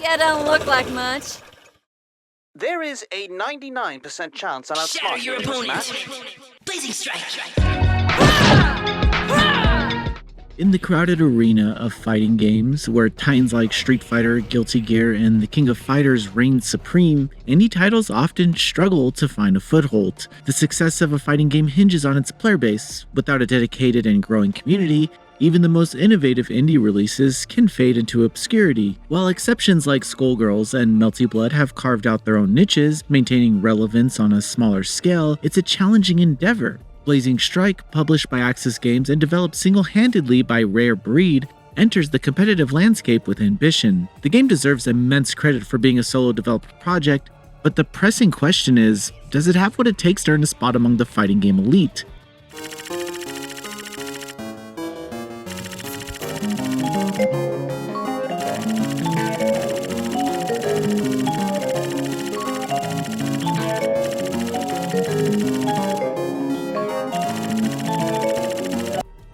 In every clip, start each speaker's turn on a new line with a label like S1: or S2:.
S1: Yeah, don't look like much.
S2: There is a 99% chance I'll
S3: Shatter
S2: outsmart
S3: your
S2: you in this
S3: opponent.
S2: match.
S3: Blazing strike.
S4: In the crowded arena of fighting games, where titans like Street Fighter, Guilty Gear, and the King of Fighters reign supreme, indie titles often struggle to find a foothold. The success of a fighting game hinges on its player base. Without a dedicated and growing community, even the most innovative indie releases can fade into obscurity. While exceptions like Skullgirls and Melty Blood have carved out their own niches, maintaining relevance on a smaller scale, it's a challenging endeavor. Blazing Strike, published by Axis Games and developed single-handedly by Rare Breed, enters the competitive landscape with ambition. The game deserves immense credit for being a solo-developed project, but the pressing question is, does it have what it takes to earn a spot among the fighting game elite?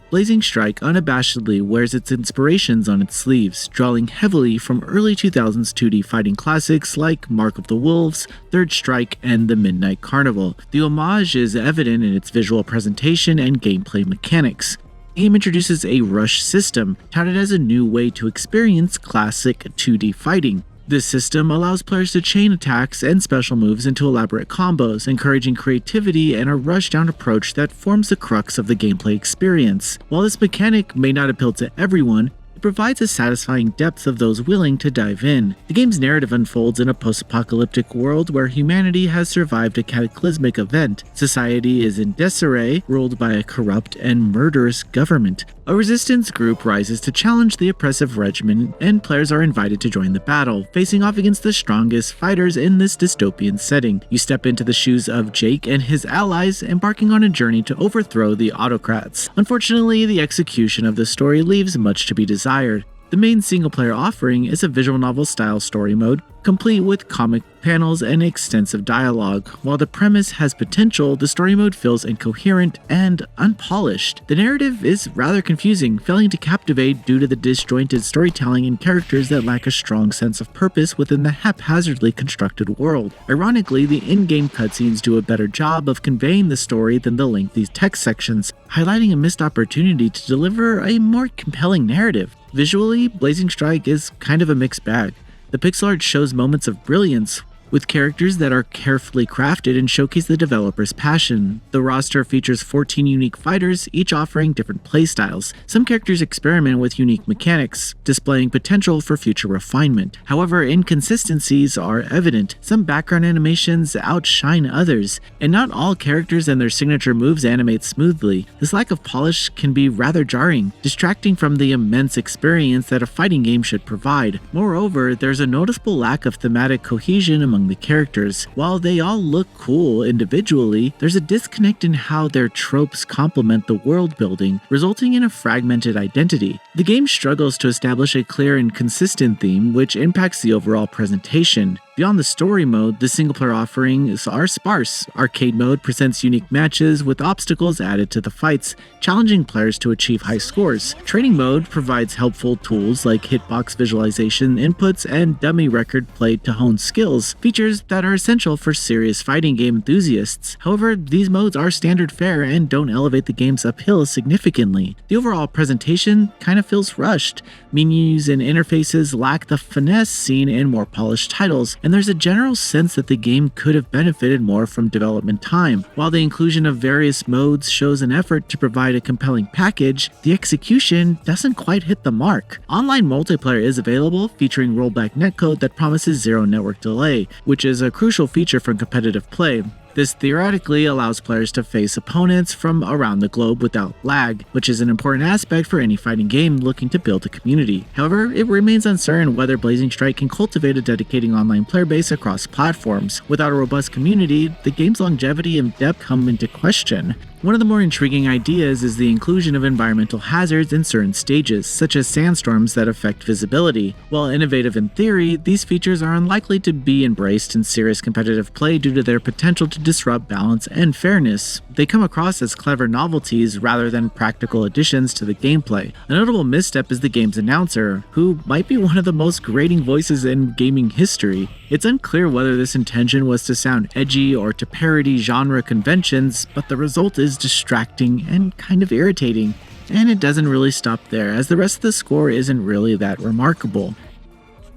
S4: Blazing Strike unabashedly wears its inspirations on its sleeves, drawing heavily from early 2000s 2D fighting classics like Mark of the Wolves, Third Strike, and The Midnight Carnival. The homage is evident in its visual presentation and gameplay mechanics. The game introduces a rush system, touted as a new way to experience classic 2D fighting. This system allows players to chain attacks and special moves into elaborate combos, encouraging creativity and a rush-down approach that forms the crux of the gameplay experience. While this mechanic may not appeal to everyone, it provides a satisfying depth of those willing to dive in. The game's narrative unfolds in a post-apocalyptic world where humanity has survived a cataclysmic event. Society is in disarray, ruled by a corrupt and murderous government. A resistance group rises to challenge the oppressive regimen, and players are invited to join the battle, facing off against the strongest fighters in this dystopian setting. You step into the shoes of Jake and his allies, embarking on a journey to overthrow the autocrats. Unfortunately, the execution of the story leaves much to be desired. The main single-player offering is a visual novel-style story mode, complete with comic panels and extensive dialogue. While the premise has potential, the story mode feels incoherent and unpolished. The narrative is rather confusing, failing to captivate due to the disjointed storytelling and characters that lack a strong sense of purpose within the haphazardly constructed world. Ironically, the in-game cutscenes do a better job of conveying the story than the lengthy text sections, highlighting a missed opportunity to deliver a more compelling narrative. Visually, Blazing Strike is kind of a mixed bag. The pixel art shows moments of brilliance, with characters that are carefully crafted and showcase the developer's passion. The roster features 14 unique fighters, each offering different playstyles. Some characters experiment with unique mechanics, displaying potential for future refinement. However, inconsistencies are evident. Some background animations outshine others, and not all characters and their signature moves animate smoothly. This lack of polish can be rather jarring, distracting from the immense experience that a fighting game should provide. Moreover, there's a noticeable lack of thematic cohesion among the characters. While they all look cool individually, there's a disconnect in how their tropes complement the world building, resulting in a fragmented identity. The game struggles to establish a clear and consistent theme, which impacts the overall presentation. Beyond the story mode, the single-player offerings are sparse. Arcade mode presents unique matches with obstacles added to the fights, challenging players to achieve high scores. Training mode provides helpful tools like hitbox visualization inputs and dummy record play to hone skills, features that are essential for serious fighting game enthusiasts. However, these modes are standard fare and don't elevate the game's appeal significantly. The overall presentation kind of feels rushed. Menus and interfaces lack the finesse seen in more polished titles, and there's a general sense that the game could have benefited more from development time. While the inclusion of various modes shows an effort to provide a compelling package, the execution doesn't quite hit the mark. Online multiplayer is available, featuring rollback netcode that promises zero network delay, which is a crucial feature for competitive play. This theoretically allows players to face opponents from around the globe without lag, which is an important aspect for any fighting game looking to build a community. However, it remains uncertain whether Blazing Strike can cultivate a dedicated online player base across platforms. Without a robust community, the game's longevity and depth come into question. One of the more intriguing ideas is the inclusion of environmental hazards in certain stages, such as sandstorms that affect visibility. While innovative in theory, these features are unlikely to be embraced in serious competitive play due to their potential to disrupt balance and fairness. They come across as clever novelties rather than practical additions to the gameplay. A notable misstep is the game's announcer, who might be one of the most grating voices in gaming history. It's unclear whether this intention was to sound edgy or to parody genre conventions, but the result is distracting and kind of irritating. And it doesn't really stop there, as the rest of the score isn't really that remarkable.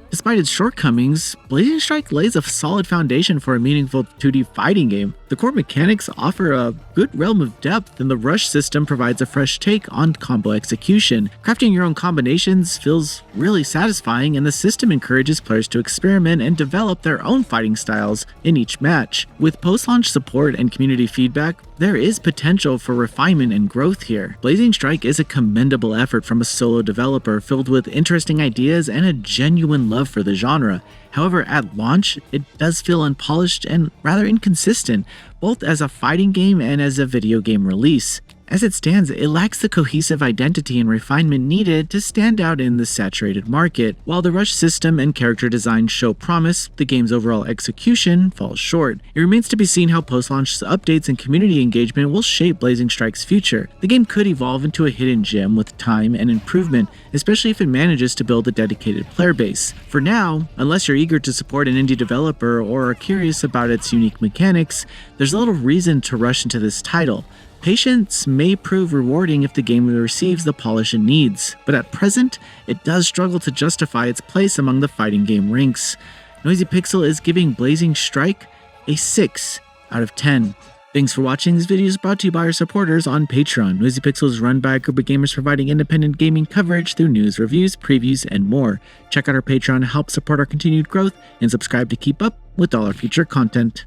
S4: Despite its shortcomings, Blazing Strike lays a solid foundation for a meaningful 2D fighting game. The core mechanics offer a good realm of depth, and the rush system provides a fresh take on combo execution. Crafting your own combinations feels really satisfying, and the system encourages players to experiment and develop their own fighting styles in each match. With post-launch support and community feedback, there is potential for refinement and growth here. Blazing Strike is a commendable effort from a solo developer filled with interesting ideas and a genuine love for the genre. However, at launch, it does feel unpolished and rather inconsistent, both as a fighting game and as a video game release. As it stands, it lacks the cohesive identity and refinement needed to stand out in the saturated market. While the rush system and character design show promise, the game's overall execution falls short. It remains to be seen how post-launch updates and community engagement will shape Blazing Strike's future. The game could evolve into a hidden gem with time and improvement, especially if it manages to build a dedicated player base. For now, unless you're eager to support an indie developer or are curious about its unique mechanics, there's little reason to rush into this title. Patience may prove rewarding if the game receives the polish it needs, but at present, it does struggle to justify its place among the fighting game ranks. Noisy Pixel is giving Blazing Strike a 6 out of 10. Thanks for watching. This video is brought to you by our supporters on Patreon. Noisy Pixel is run by a group of gamers providing independent gaming coverage through news, reviews, previews, and more. Check out our Patreon to help support our continued growth, and subscribe to keep up with all our future content.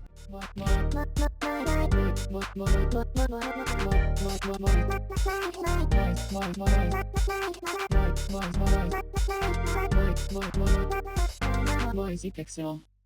S1: Noisy Pixel.